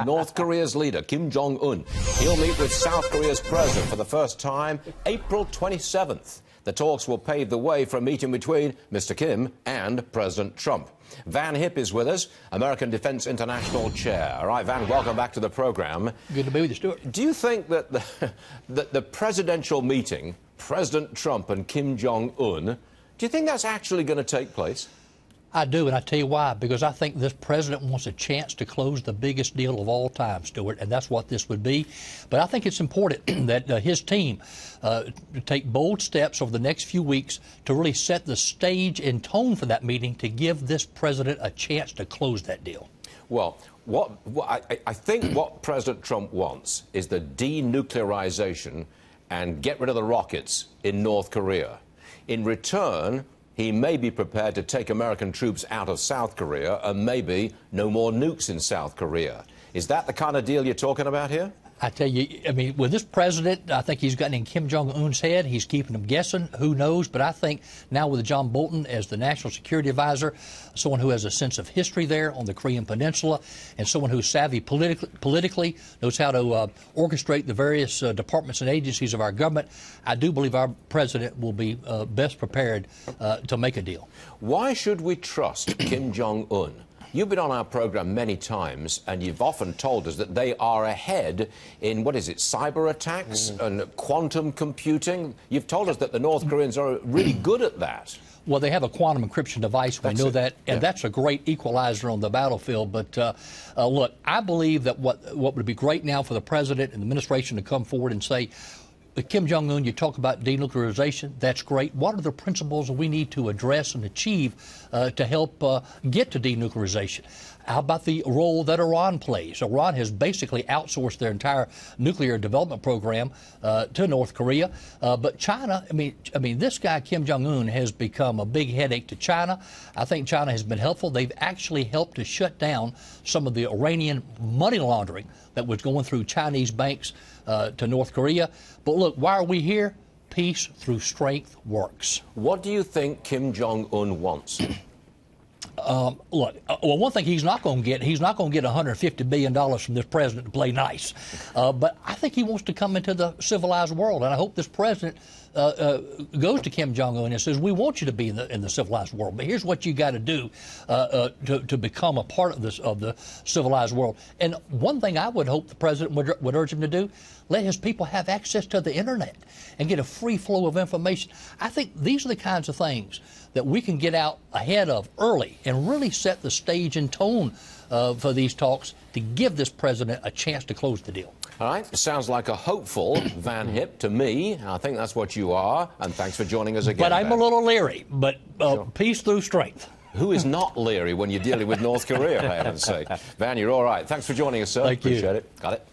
North Korea's leader, Kim Jong-un. He'll meet with South Korea's president for the first time April 27th. The talks will pave the way for a meeting between Mr. Kim and President Trump. Van Hipp is with us, American Defense International Chair. All right, Van, welcome back to the program. Good to be with you, Stuart. Do you think that the presidential meeting, President Trump and Kim Jong-un, do you think that's actually going to take place? I do, and I tell you why. Because I think this president wants a chance to close the biggest deal of all time, Stuart, and that's what this would be. But I think it's important that his team take bold steps over the next few weeks to really set the stage and tone for that meeting to give this president a chance to close that deal. Well, I think what President Trump wants is the denuclearization and get rid of the rockets in North Korea. In return, he may be prepared to take American troops out of South Korea and maybe no more nukes in South Korea. Is that the kind of deal you're talking about here? I tell you, I mean, with this president, I think he's gotten in Kim Jong-un's head. He's keeping him guessing. Who knows? But I think now with John Bolton as the national security advisor, someone who has a sense of history there on the Korean Peninsula, and someone who's savvy politically, knows how to orchestrate the various departments and agencies of our government, I do believe our president will be best prepared to make a deal. Why should we trust Kim Jong-un? You've been on our program many times, and you've often told us that they are ahead in, what is it, cyber attacks and quantum computing. You've told us that the North Koreans are really good at that. Well, they have a quantum encryption device. We know that, and that's a great equalizer on the battlefield. But look, I believe that what would be great now for the president and the administration to come forward and say, Kim Jong-un, you talk about denuclearization. That's great. What are the principles we need to address and achieve to help get to denuclearization? How about the role that Iran plays? Iran has basically outsourced their entire nuclear development program to North Korea. But China, I mean, this guy Kim Jong-un has become a big headache to China. I think China has been helpful. They've actually helped to shut down some of the Iranian money laundering that was going through Chinese banks to North Korea. But look, why are we here? Peace through strength works. What do you think Kim Jong-un wants? Look, well, one thing he's not going to get $150 billion from this president to play nice. But I think he wants to come into the civilized world, and I hope this president goes to Kim Jong-un and says, we want you to be in the civilized world, but here's what you got to do to become a part of the civilized world. And one thing I would hope the president would urge him to do, let his people have access to the internet and get a free flow of information. I think these are the kinds of things that we can get out ahead of early and really set the stage and tone for these talks to give this president a chance to close the deal. All right, sounds like a hopeful Van Hipp to me. I think that's what you are, and thanks for joining us again. But I'm Van. a little leery, but sure. Peace through strength. Who is not leery when you're dealing with North Korea, for heaven's sake? Van, you're all right. Thanks for joining us, sir. Thank you. Appreciate it. Got it.